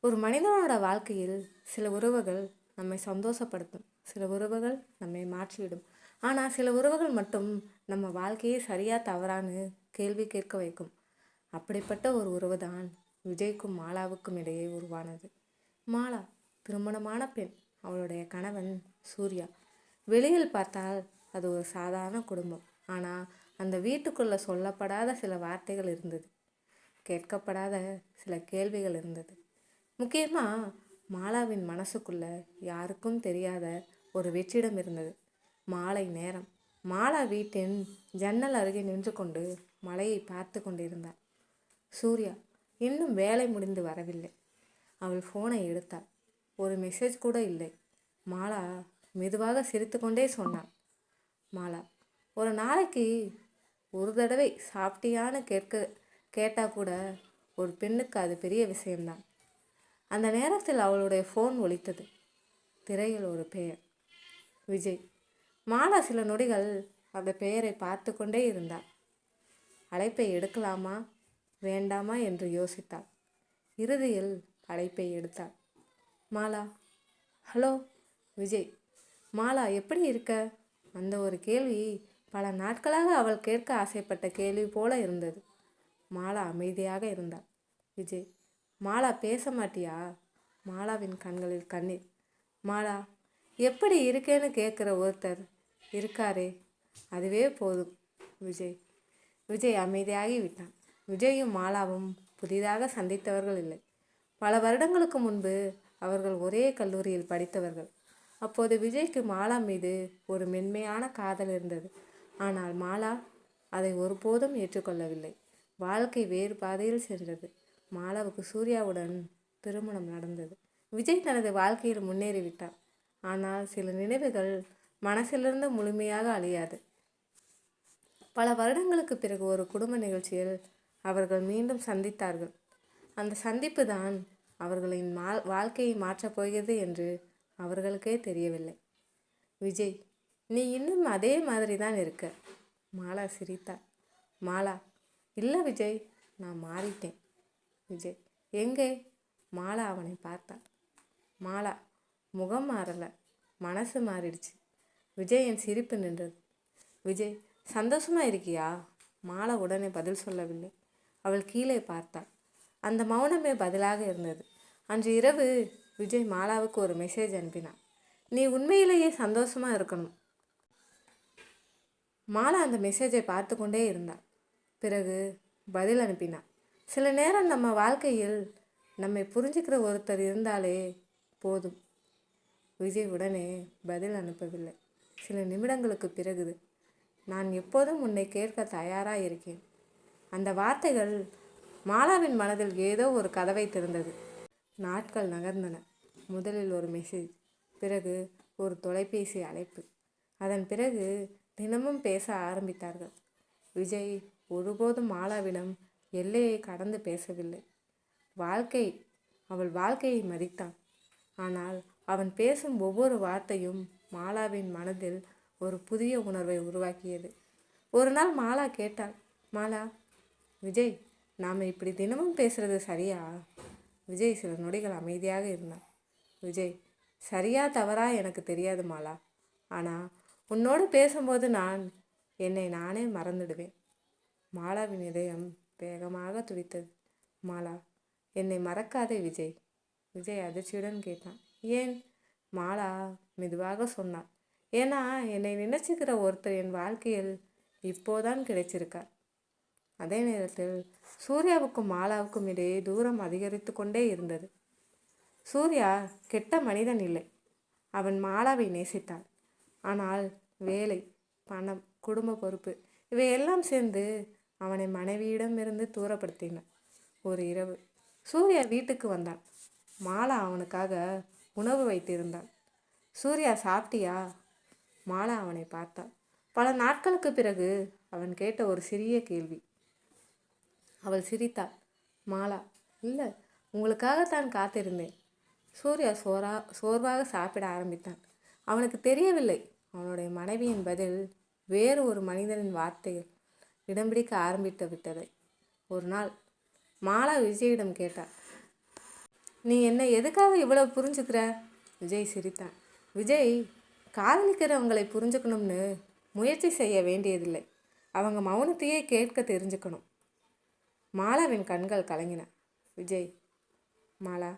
ஒரு மனிதனோட வாழ்க்கையில் சில உறவுகள் நம்மை சந்தோஷப்படுத்தும், சில உறவுகள் நம்மை மாற்றிவிடும். ஆனால் சில உறவுகள் மட்டும் நம்ம வாழ்க்கையை சரியா தவறான்னு கேள்வி கேட்க வைக்கும். அப்படிப்பட்ட ஒரு உறவு தான் விஜய்க்கும் மாலாவுக்கும் இடையே உருவானது. மாலா திருமணமான பெண். அவளுடைய கணவன் சூர்யா. வெளியில் பார்த்தால் அது ஒரு சாதாரண குடும்பம். ஆனால் அந்த வீட்டுக்குள்ள சொல்லப்படாத சில வார்த்தைகள் இருந்தது, கேட்கப்படாத சில கேள்விகள் இருந்தது. முக்கியமாக மாலாவின் மனசுக்குள்ள யாருக்கும் தெரியாத ஒரு வெற்றிடம் இருந்தது. மாலை நேரம். மாலா வீட்டின் ஜன்னல் அருகே நின்று கொண்டு மலையை பார்த்து கொண்டிருந்தாள். சூர்யா இன்னும் வேலை முடிந்து வரவில்லை. அவள் ஃபோனை எடுத்தாள். ஒரு மெசேஜ் கூட இல்லை. மாலா மெதுவாக சிரித்து கொண்டே சொன்னாள், மாலா, ஒரு நாளைக்கு ஒரு தடவை சாப்பிட்டியான்னு கேட்டால் கூட ஒரு பெண்ணுக்கு அது பெரிய விஷயம்தான். அந்த நேரத்தில் அவளுடைய ஃபோன் ஒலித்தது. திரையில் ஒரு பெயர், விஜய். மாலா சில நொடிகள் அந்த பெயரை பார்த்து கொண்டே இருந்தாள். அழைப்பை எடுக்கலாமா வேண்டாமா என்று யோசித்தாள். இறுதியில் அழைப்பை எடுத்தாள். மாலா. ஹலோ விஜய். மாலா, எப்படி இருக்க? அந்த ஒரு கேள்வி பல நாட்களாக அவள் கேட்க ஆசைப்பட்ட கேள்வி போல இருந்தது. மாலா அமைதியாக இருந்தாள். விஜய். மாலா, பேச மாட்டியா? மாலாவின் கண்களில் கண்ணீர். மாலா, எப்படி இருக்கேன்னு கேட்குற ஒருத்தர் இருக்காரே, அதுவே போதும். விஜய். விஜய் அமைதியாகி விட்டான். விஜயும் மாலாவும் புதிதாக சந்தித்தவர்கள் இல்லை. பல வருடங்களுக்கு முன்பு அவர்கள் ஒரே கல்லூரியில் படித்தவர்கள். அப்போது விஜய்க்கு மாலா மீது ஒரு மென்மையான காதல் இருந்தது. ஆனால் மாலா அதை ஒருபோதும் ஏற்றுக்கொள்ளவில்லை. வாழ்க்கை வேறு பாதையில் சென்றது. மாலாவுக்கு சூர்யாவுடன் திருமணம் நடந்தது. விஜய் தனது வாழ்க்கையில் முன்னேறிவிட்டார். ஆனால் சில நினைவுகள் மனசிலிருந்து முழுமையாக அழியாது. பல வருடங்களுக்கு பிறகு ஒரு குடும்ப நிகழ்ச்சியில் அவர்கள் மீண்டும் சந்தித்தார்கள். அந்த சந்திப்பு தான் அவர்களின் வாழ்க்கையை மாற்றப் போகிறது என்று அவர்களுக்கே தெரியவில்லை. விஜய், நீ இன்னும் அதே மாதிரி தான் இருக்க. மாலா சிரித்தார். மாலா, இல்லை விஜய், நான் மாறிட்டேன். விஜய், எங்கே? மாலா அவனை பார்த்தாள். மாலா, முகம் மாறல, மனசு மாறிடுச்சு. விஜயின் சிரிப்பு நின்றது. விஜய், சந்தோஷமா இருக்கியா? மாலா உடனே பதில் சொல்லவில்லை. அவள் கீழே பார்த்தாள். அந்த மௌனமே பதிலாக இருந்தது. அன்று இரவு விஜய் மாலாவுக்கு ஒரு மெசேஜ் அனுப்பினான். நீ உண்மையிலேயே சந்தோஷமா இருக்கணும். மாலா அந்த மெசேஜை பார்த்து கொண்டே இருந்தாள். பிறகு பதில் அனுப்பினான். சில நேரம் நம்ம வாழ்க்கையில் நம்மை புரிஞ்சுக்கிற ஒருத்தர் இருந்தாலே போதும். விஜய் உடனே பதில் அனுப்பவில்லை. சில நிமிடங்களுக்கு பிறகு, நான் எப்போதும் உன்னை கேட்க தயாராக இருக்கேன். அந்த வார்த்தைகள் மாலாவின் மனதில் ஏதோ ஒரு கதவை திறந்தது. நாட்கள் நகர்ந்தன. முதலில் ஒரு மெசேஜ், பிறகு ஒரு தொலைபேசி அழைப்பு. அதன் பிறகு தினமும் பேச ஆரம்பித்தார்கள். விஜய் ஒருபோதும் மாலாவிடம் எல்லையை கடந்து பேசவில்லை. அவள் வாழ்க்கையை மதித்தான். ஆனால் அவன் பேசும் ஒவ்வொரு வார்த்தையும் மாலாவின் மனதில் ஒரு புதிய உணர்வை உருவாக்கியது. ஒரு நாள் மாலா கேட்டாள், மாலா, விஜய், நாம் இப்படி தினமும் பேசுறது சரியா? விஜய் சில நொடிகள் அமைதியாக இருந்தான். விஜய், சரியா தவறா எனக்கு தெரியாது மாலா. ஆனால் உன்னோடு பேசும்போது என்னை நானே மறந்துடுவேன். மாலாவின் இதயம் வேகமாக துடித்தது. மாலா, என்னை மறக்காதே விஜய். விஜய் அதிர்ச்சியுடன் கேட்டான். ஏன்? மாலா மெதுவாக சொன்னாள். ஏன்னா என்னை நினைச்சுக்கிற ஒருத்தர் என் வாழ்க்கையில் இப்போதான் கிடைச்சிருக்கார். அதே நேரத்தில் சூர்யாவுக்கும் மாலாவுக்கும் இடையே தூரம் அதிகரித்து கொண்டே இருந்தது. சூர்யா கெட்ட மனிதன் இல்லை. அவன் மாலாவை நேசித்தான். ஆனால் வேலை, பணம், குடும்ப பொறுப்பு இவையெல்லாம் சேர்ந்து அவனை மனைவியிடமிருந்து தூரப்படுத்தின. ஒரு இரவு சூர்யா வீட்டுக்கு வந்தான். மாலா அவனுக்காக உணவு வைத்திருந்தாள். சூர்யா, சாப்பிட்டியா? மாலா அவனை பார்த்தாள். பல நாட்களுக்கு பிறகு அவன் கேட்ட ஒரு சிறிய கேள்வி. அவள் சிரித்தாள். மாலா, இல்லை, உங்களுக்காகத்தான் காத்திருந்தேன். சூர்யா சோர்வாக சாப்பிட ஆரம்பித்தான். அவனுக்கு தெரியவில்லை, அவனுடைய மனைவியின் பதில் வேறு ஒரு மனிதனின் வார்த்தைகள் இடம் பிடிக்க ஆரம்பித்து விட்டதை. ஒரு நாள் மாலா விஜயிடம் கேட்டாள், நீ என்னை எதுக்காக இவ்வளோ புரிஞ்சுக்கிற? விஜய் சிரித்தான். விஜய், காதலிக்கிறவங்களை புரிஞ்சுக்கணும்னு முயற்சி செய்ய வேண்டியதில்லை. அவங்க மௌனத்தையே கேட்க தெரிஞ்சுக்கணும். மாலாவின் கண்கள் கலங்கின. விஜய், மாலா,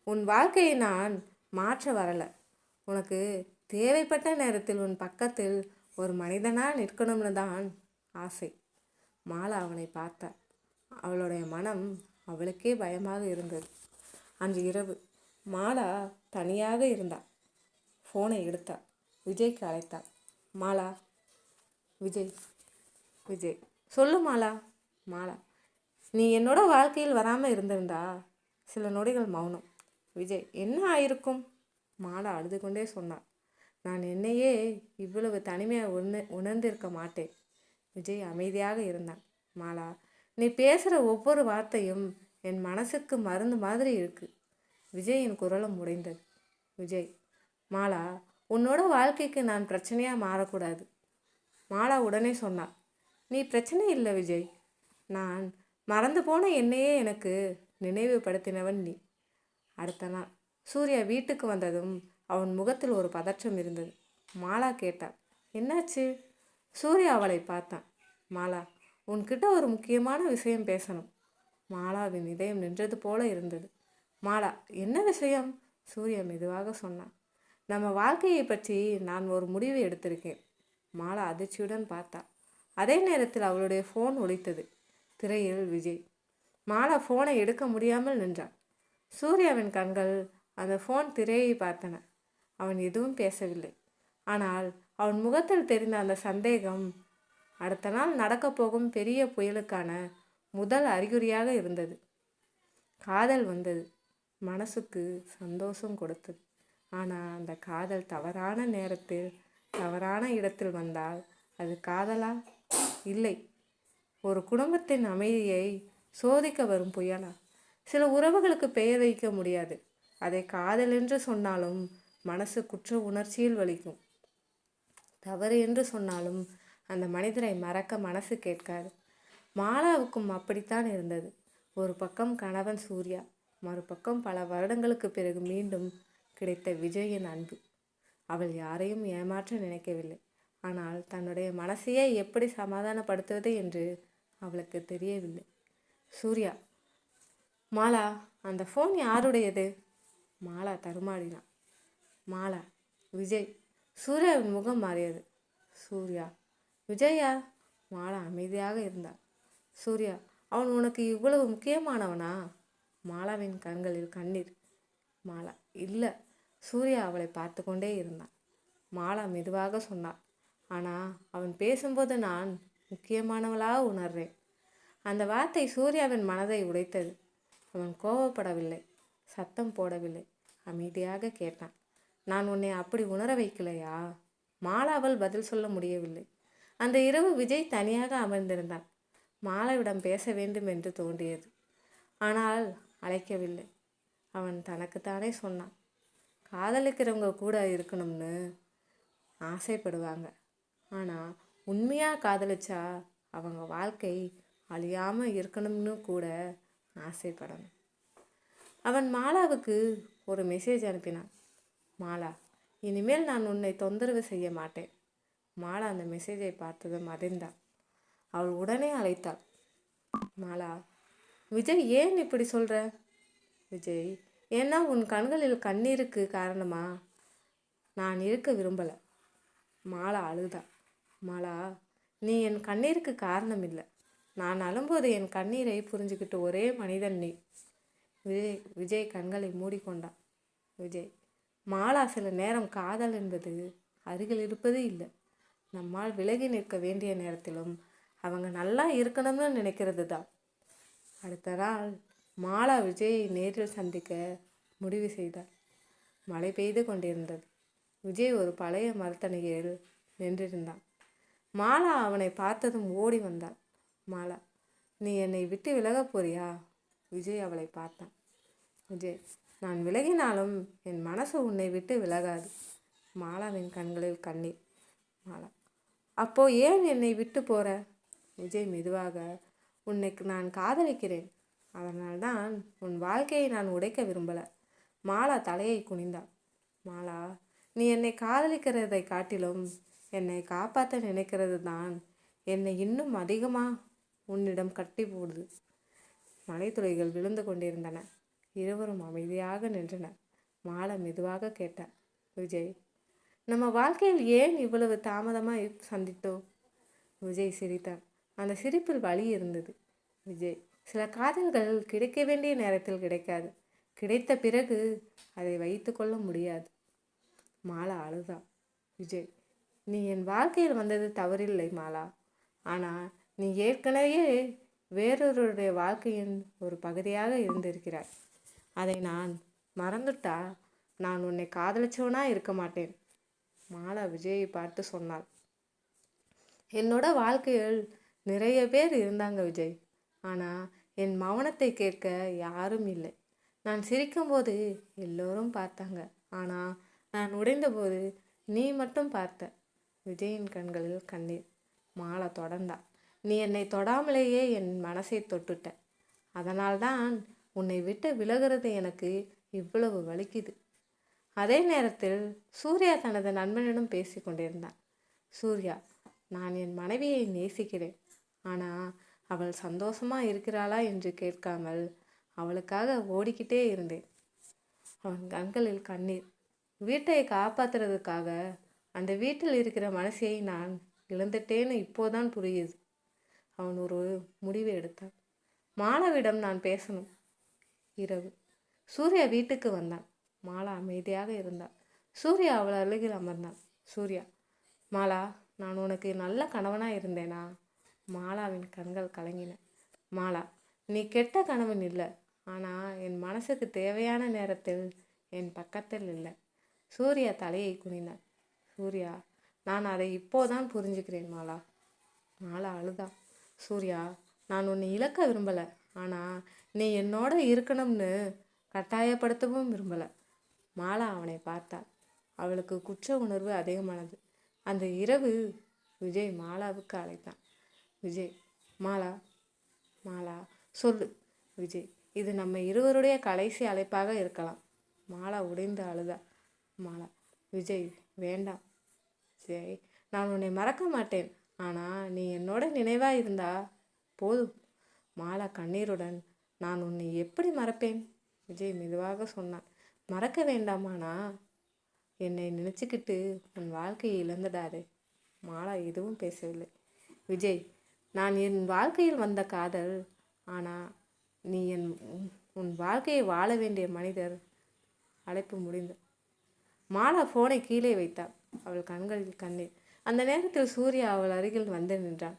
உன் வாழ்க்கையை நான் மாற்ற வரலை. உனக்கு தேவைப்பட்ட நேரத்தில் உன் பக்கத்தில் ஒரு மனிதனாக நிற்கணும்னு தான் ஆசை. மாலா அவனை பார்த்தாள். அவளுடைய மனம் அவளுக்கே பயமாக இருந்தது. அன்று இரவு மாலா தனியாக இருந்தாள். ஃபோனை எடுத்தாள். விஜய்க்கு அழைத்தாள். மாலா. விஜய். விஜய், சொல்லு மாலா. மாலா, நீ என்னோட வாழ்க்கையில் வராமல் இருந்திருந்தா. சில நொடிகள் மௌனம். விஜய், என்ன ஆயிருக்கும்? மாலா அழுது கொண்டே சொன்னாள். நான் என்னையே இவ்வளவு தனிமையாக உணர்ந்திருக்க மாட்டேன். விஜய் அமைதியாக இருந்தான். மாலா, நீ பேசுகிற ஒவ்வொரு வார்த்தையும் என் மனசுக்கு மருந்து மாதிரி இருக்கு. விஜயின் குரலும் உடைந்தது. விஜய், மாலா, உன்னோட வாழ்க்கைக்கு நான் பிரச்சனையாக மாறக்கூடாது. மாலா உடனே சொன்னாள். நீ பிரச்சனை இல்லை விஜய். நான் மறந்து போன என்னையே எனக்கு நினைவுபடுத்தினவன் நீ. அடுத்த நாள் சூர்யா வீட்டுக்கு வந்ததும் அவன் முகத்தில் ஒரு பதற்றம் இருந்தது. மாலா கேட்டாள், என்னாச்சு? சூர்யா அவளை பார்த்தான். மாலா, உன்கிட்ட ஒரு முக்கியமான விஷயம் பேசணும். மாலாவின் இதயம் நின்றது போல இருந்தது. மாலா, என்ன விஷயம்? சூர்யா மெதுவாக சொன்னான். நம்ம வாழ்க்கையை பற்றி நான் ஒரு முடிவு எடுத்திருக்கேன். மாலா அதிர்ச்சியுடன் பார்த்தா. அதே நேரத்தில் அவளுடைய ஃபோன் ஒலித்தது. திரையில் விஜய். மாலா ஃபோனை எடுக்க முடியாமல் நின்றான். சூர்யாவின் கண்கள் அந்த ஃபோன் திரையை பார்த்தன. அவன் எதுவும் பேசவில்லை. ஆனால் அவன் முகத்தில் தெரிந்த அந்த சந்தேகம் அடுத்த நாள் நடக்கப் போகும் பெரிய புயலுக்கான முதல் அறிகுறியாக இருந்தது. காதல் வந்தது. மனசுக்கு சந்தோஷம் கொடுத்தது. ஆனால் அந்த காதல் தவறான நேரத்தில் தவறான இடத்தில் வந்தால் அது காதலா? இல்லை, ஒரு குடும்பத்தின் அமைதியை சோதிக்க வரும் புயலா? சில உறவுகளுக்கு பெயர் வைக்க முடியாது. அதை காதல் என்று சொன்னாலும் மனசு குற்ற உணர்ச்சியில் வலிக்கும். தவறு என்று சொன்னாலும் அந்த மனிதரை மறக்க மனசு கேட்காது. மாலாவுக்கும் அப்படித்தான் இருந்தது. ஒரு பக்கம் கணவன் சூர்யா, மறுபக்கம் பல வருடங்களுக்கு பிறகு மீண்டும் கிடைத்த விஜயின் அன்பு. அவள் யாரையும் ஏமாற்ற நினைக்கவில்லை. ஆனால் தன்னுடைய மனசையே எப்படி சமாதானப்படுத்துவது என்று அவளுக்கு தெரியவில்லை. சூர்யா. மாலா, அந்த ஃபோன் யாருடையது? மாலா தடுமாறினான். மாலா. விஜய். சூர்யாவின் முகம் மாறியது. சூர்யா. விஜயா? மாலா அமைதியாக இருந்தாள். சூர்யா, அவன் உனக்கு இவ்வளவு முக்கியமானவனா? மாலாவின் கண்களில் கண்ணீர். மாலா. இல்லை. சூர்யா அவளை பார்த்து கொண்டே இருந்தான். மாலா மெதுவாக சொன்னாள். ஆனால் அவன் பேசும்போது நான் முக்கியமானவளாக உணர்றேன். அந்த வார்த்தை சூர்யாவின் மனதை உடைத்தது. அவன் கோபப்படவில்லை, சத்தம் போடவில்லை, அமைதியாக கேட்டான். நான் உன்னை அப்படி உணர வைக்கலையா? மாலாவால் பதில் சொல்ல முடியவில்லை. அந்த இரவு விஜய் தனியாக அமர்ந்திருந்தான். மாலாவிடம் பேச வேண்டும் என்று தோன்றியது. ஆனால் அழைக்கவில்லை. அவன் தனக்குத்தானே சொன்னான். காதலிக்கிறவங்க கூட இருக்கணும்னு ஆசைப்படுவாங்க. ஆனால் உண்மையாக காதலிச்சா அவங்க வாழ்க்கை அழியாமல் இருக்கணும்னு கூட ஆசைப்படணும். அவன் மாலாவுக்கு ஒரு மெசேஜ் அனுப்பினான். மாலா, இனிமேல் நான் உன்னை தொந்தரவு செய்ய மாட்டேன். மாலா அந்த மெசேஜை பார்த்ததும் அதிர்ந்தாள். அவள் உடனே அழைத்தாள். மாலா. விஜய், ஏன் இப்படி சொல்கிற? விஜய், ஏன்னா உன் கண்களில் கண்ணீருக்கு காரணமா நான் இருக்க விரும்பலை. மாலா அழுதா. மாலா, நீ என் கண்ணீருக்கு காரணம் இல்லை. நான் அழும்போது என் கண்ணீரை புரிஞ்சுக்கிட்டு ஒரே மனிதன் நீ. விஜய் கண்களை மூடிக்கொண்டான். விஜய். மாலா, சில நேரம் காதல் என்பது அருகில் இருப்பது இல்லை. நம்மால் விலகி நிற்க வேண்டிய நேரத்திலும் அவங்க நல்லா இருக்கணும்னு நினைக்கிறது தான். அடுத்த நாள் மாலா விஜயை நேரில் சந்திக்க முடிவு செய்தார். மழை பெய்து கொண்டிருந்தது. விஜய் ஒரு பழைய மரத்தணியில் நின்றிருந்தான். மாலா அவனை பார்த்ததும் ஓடி வந்தாள். மாலா, நீ என்னை விட்டு விலகப் போறியா? விஜய் அவளை பார்த்தான். விஜய், நான் விலகினாலும் என் மனசு உன்னை விட்டு விலகாது. மாலாவின் கண்களில் கண்ணீர். மாலா. அப்போ ஏன் என்னை விட்டு போற? விஜய் மெதுவாக. உன்னை நான் காதலிக்கிறேன். அதனால்தான் உன் வாழ்க்கையை நான் உடைக்க விரும்பல. மாலா தலையை குனிந்தாள். மாலா, நீ என்னை காதலிக்கிறதை காட்டிலும் என்னை காப்பாற்ற நினைக்கிறது தான் என்னை இன்னும் அதிகமாக உன்னிடம் கட்டி போடுது. மலைத்துளிகள் விழுந்து கொண்டிருந்தன. இருவரும் அமைதியாக நின்றனர். மாலா மெதுவாக கேட்டார், விஜய், நம்ம வாழ்க்கையில் ஏன் இவ்வளவு தாமதமாக சந்தித்தோம்? விஜய் சிரித்தார். அந்த சிரிப்பில் வலி இருந்தது. விஜய், சில காதல்கள் கிடைக்க வேண்டிய நேரத்தில் கிடைக்காது. கிடைத்த பிறகு அதை வைத்து கொள்ள முடியாது. மாலா அழுதா. விஜய், நீ என் வாழ்க்கையில் வந்தது தவறில்லை மாலா. ஆனால் நீ ஏற்கனவே வேறொருடைய வாழ்க்கையின் ஒரு பகுதியாக இருந்திருக்கிறாய். அதை நான் மறந்துட்டா நான் உன்னை காதலிச்சவனா இருக்க மாட்டேன். மாலா விஜயை பார்த்து சொன்னாள். என்னோட வாழ்க்கையில் நிறைய பேர் இருந்தாங்க விஜய். ஆனால் என் மௌனத்தை கேட்க யாரும் இல்லை. நான் சிரிக்கும்போது எல்லோரும் பார்த்தாங்க. ஆனால் நான் உடைந்தபோது நீ மட்டும் பார்த்த. விஜயின் கண்களில் கண்ணீர். மாலா தொடர்ந்தா. நீ என்னை தொடாமலேயே என் மனசை தொட்டுட்ட. அதனால்தான் உன்னை விட்டு விலகிறது எனக்கு இவ்வளவு வலிக்குது. அதே நேரத்தில் சூர்யா தனது நண்பனிடம் பேசி கொண்டிருந்தான். சூர்யா, நான் என் மனைவியை நேசிக்கிறேன். ஆனால் அவள் சந்தோஷமா இருக்கிறாளா என்று கேட்காமல் அவளுக்காக ஓடிக்கிட்டே இருந்தேன். அவன் கண்களில் கண்ணீர். வீட்டை காப்பாற்றுறதுக்காக அந்த வீட்டில் இருக்கிற மனசையை நான் இழந்துட்டேன்னு இப்போதான் புரியுது. அவன் ஒரு முடிவு எடுத்தான். மாலாவிடம் நான் பேசணும். இரவு சூர்யா வீட்டுக்கு வந்தான். மாலா அமைதியாக இருந்தாள். சூர்யா அவள் அருகில் அமர்ந்தான். சூர்யா, மாலா, நான் உனக்கு நல்ல கணவனாக இருந்தேனா? மாலாவின் கண்கள் கலங்கின. மாலா, நீ கெட்ட கணவன் இல்லை. ஆனால் என் மனசுக்கு தேவையான நேரத்தில் என் பக்கத்தில் இல்லை. சூர்யா தலையை குனினான். சூர்யா, நான் அதை இப்போதான் புரிஞ்சுக்கிறேன் மாலா. மாலா அழுதா. சூர்யா, நான் உன்னை இழக்க விரும்பலை. ஆனால் நீ என்னோட இருக்கணும்னு கட்டாயப்படுத்தவும் விரும்பலை. மாலா அவனை பார்த்தாள். அவளுக்கு குற்ற உணர்வு அதிகமானது. அந்த இரவு விஜய் மாலாவுக்கு அழைத்தான். விஜய், மாலா, மாலா சொல்லு. விஜய், இது நம்ம இருவருடைய கடைசி அழைப்பாக இருக்கலாம். மாலா உடைந்து அழுதா. மாலா, விஜய் வேண்டாம். விஜய், நான் உன்னை மறக்க மாட்டேன். ஆனால் நீ என்னோட நினைவாக இருந்தா போதும். மாலா கண்ணீருடன், நான் உன்னை எப்படி மறப்பேன்? விஜய் மெதுவாக சொன்னான். மறக்க வேண்டாமானா? என்னை நினச்சிக்கிட்டு உன் வாழ்க்கையை இழந்துடாதே. மாலா எதுவும் பேசவில்லை. விஜய், நான் என் வாழ்க்கையில் வந்த காதல். ஆனால் நீ உன் வாழ்க்கையை வாழ வேண்டிய மனிதர். அழைப்பு முடிந்து மாலா ஃபோனை கீழே வைத்தாள். அவள் கண்களில் கண்ணீர். அந்த நேரத்தில் சூர்யா அவள் அருகில் வந்து நின்றான்.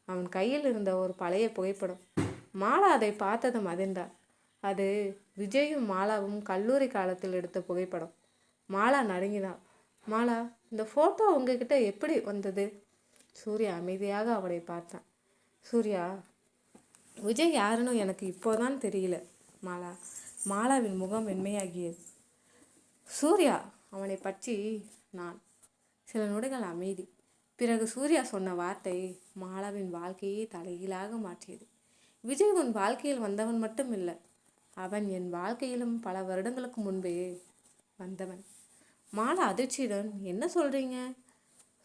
அவன் கையில் இருந்த ஒரு பழைய புகைப்படம். மாலா அதை பார்த்ததும் அதிர்ந்தாள். அது விஜயும் மாலாவும் கல்லூரி காலத்தில் எடுத்த புகைப்படம். மாலா நடுங்கினாள். மாலா, இந்த ஃபோட்டோ உங்ககிட்ட எப்படி வந்தது? சூர்யா அமைதியாக அவளை பார்த்தான். சூர்யா, விஜய் யாருன்னு எனக்கு இப்போதான் தெரியல. மாலா. மாலாவின் முகம் வெண்மையாகியது. சூர்யா, அவனை பற்றி நான். சில நொடிகள் அமைதி. பிறகு சூர்யா சொன்ன வார்த்தை மாலாவின் வாழ்க்கையை தலைகீழாக மாற்றியது. விஜய் உன் வாழ்க்கையில் வந்தவன் மட்டும் இல்லை, அவன் என் வாழ்க்கையிலும் பல வருடங்களுக்கு முன்பே வந்தவன். மாலா அதிர்ச்சியுடன், என்ன சொல்றீங்க?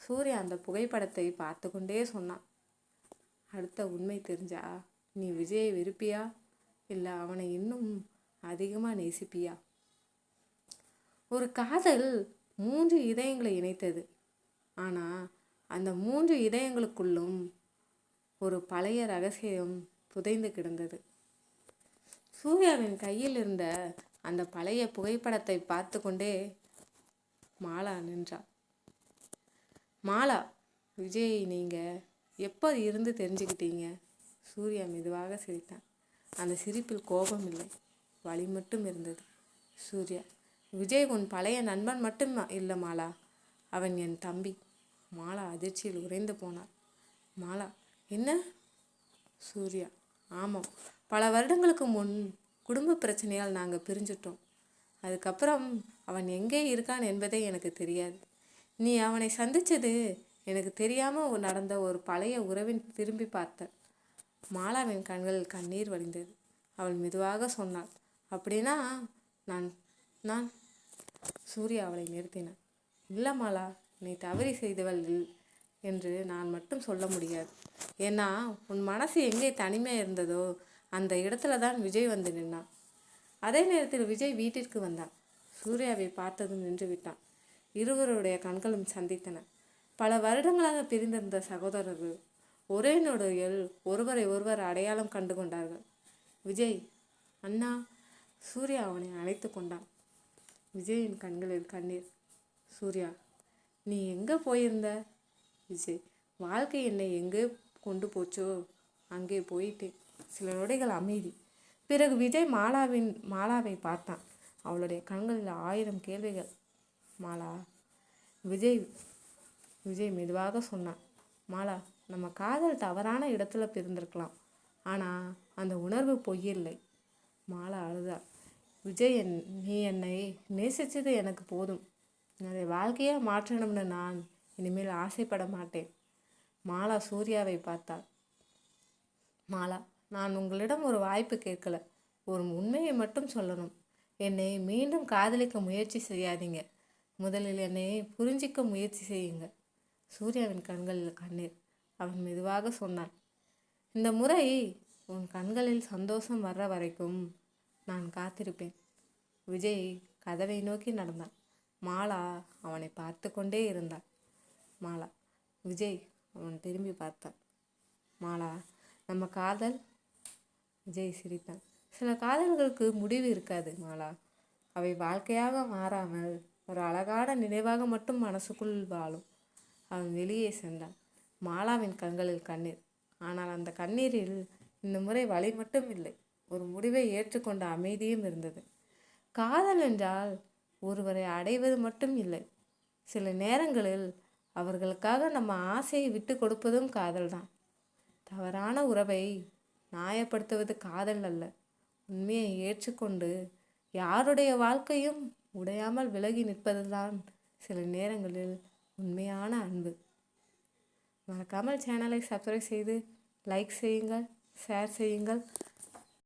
சூர்யா அந்த புகைப்படத்தை பார்த்து கொண்டே சொன்னான். அடுத்த உண்மை தெரிஞ்சா நீ விஜயை வெறுப்பியா, இல்லை அவனை இன்னும் அதிகமாக நேசிப்பியா? ஒரு காதல் 3 இதயங்களை இணைத்தது. ஆனால் அந்த 3 இதயங்களுக்குள்ளும் ஒரு பழைய ரகசியம் புதைந்து கிடந்தது. சூர்யாவின் கையில் இருந்த அந்த பழைய புகைப்படத்தை பார்த்து கொண்டே மாலா நின்றாள். மாலா, விஜய் நீங்கள் எப்போ இருந்து தெரிஞ்சுக்கிட்டீங்க? சூர்யா மெதுவாக சிரித்தான். அந்த சிரிப்பில் கோபம் இல்லை, வலி மட்டும் இருந்தது. சூர்யா, விஜய் உன் பழைய நண்பன் மட்டும் இல்லை மாலா, அவன் என் தம்பி. மாலா அதிர்ச்சியில் உறைந்து போனாள். மாலா, என்ன? சூர்யா, ஆமாம், பல வருடங்களுக்கு முன் குடும்ப பிரச்சனையால் நாங்கள் பிரிஞ்சிட்டோம். அதுக்கப்புறம் அவன் எங்கே இருக்கான் என்பதே எனக்கு தெரியாது. நீ அவனை சந்தித்தது எனக்கு தெரியாமல் நடந்த ஒரு பழைய உறவின் திரும்பி பார்த்த. மாலாவின் கண்களில் கண்ணீர் வடிந்தது. அவள் மெதுவாக சொன்னாள். அப்படின்னா நான் நான் சூர்யா அவளை நிறுத்தினான். இல்லை மாலா, நீ தவறி செய்தவள் என்று நான் மட்டும் சொல்ல முடியாது. ஏன்னா உன் மனசு எங்கே தனிமையாக இருந்ததோ அந்த இடத்துல தான் விஜய் வந்து நின்னான். அதே நேரத்தில் விஜய் வீட்டிற்கு வந்தான். சூர்யாவை பார்த்ததும் நின்று விட்டான். இருவருடைய கண்களும் சந்தித்தன. பல வருடங்களாக பிரிந்திருந்த சகோதரர்கள் ஒரே நொடியில் ஒருவரை ஒருவர் அடையாளம் கண்டு கொண்டார்கள். விஜய், அண்ணா. சூர்யா அவனை அழைத்து கொண்டான். விஜயின் கண்களில் கண்ணீர். சூர்யா, நீ எங்கே போயிருந்த? விஜய், வாழ்க்கை என்னை எங்கே கொண்டு போச்சோ அங்கே போயிட்டேன். சில நொடிகள் அமைதி. பிறகு விஜய் மாலாவை பார்த்தான். அவளுடைய கண்களில் 1000 கேள்விகள். மாலா. விஜய் மெதுவாக சொன்னான். மாலா, நம்ம காதல் தவறான இடத்துல பிறந்திருக்கலாம். ஆனால் அந்த உணர்வு பொய்யில்லை. மாலா அழுதா. விஜய், நீ என்னை நேசித்தது எனக்கு போதும். அதை வாழ்க்கையாக மாற்றணும்னு நான் இனிமேல் ஆசைப்பட மாட்டேன். மாலா சூர்யாவை பார்த்தாள். மாலா, நான் உங்களிடம் ஒரு வாய்ப்பு கேட்கல. ஒரு உண்மையை மட்டும் சொல்லணும். என்னை மீண்டும் காதலிக்க முயற்சி செய்யாதீங்க. முதலில் என்னை புரிஞ்சிக்க முயற்சி செய்யுங்க. சூர்யாவின் கண்களில் கண்ணீர். அவன் மெதுவாக சொன்னான். இந்த முறை உன் கண்களில் சந்தோஷம் வர்ற வரைக்கும் நான் காத்திருப்பேன். விஜய் கதவை நோக்கி நடந்தான். மாலா அவனை பார்த்து கொண்டே இருந்தாள். மாலா. விஜய் அவன் திரும்பி பார்த்தான். மாலா, நம்ம காதல். விஜய் சிரித்தான். சில காதல்களுக்கு முடிவு இருக்காது மாலா. அவை வாழ்க்கையாக மாறாமல் ஒரு அழகான நினைவாக மட்டும் மனசுக்குள் வாழும். அவன் வெளியே சென்றான். மாலாவின் கண்களில் கண்ணீர். ஆனால் அந்த கண்ணீரில் இந்த முறை வலி மட்டும் இல்லை, ஒரு முடிவை ஏற்றுக்கொண்ட அமைதியும் இருந்தது. காதல் என்றால் ஒருவரை அடைவது மட்டும் இல்லை. சில நேரங்களில் அவர்களுக்காக நம்ம ஆசையை விட்டு கொடுப்பதும் காதல்தான். தவறான உறவை நியாயப்படுத்துவது காதல் அல்ல. உண்மையை ஏற்றுக்கொண்டு யாருடைய வாழ்க்கையும் உடையாமல் விலகி நிற்பதுதான் சில நேரங்களில் உண்மையான அன்பு. மறக்காமல் சேனலை சப்ஸ்கிரைப் செய்து லைக் செய்யுங்கள், ஷேர் செய்யுங்கள்.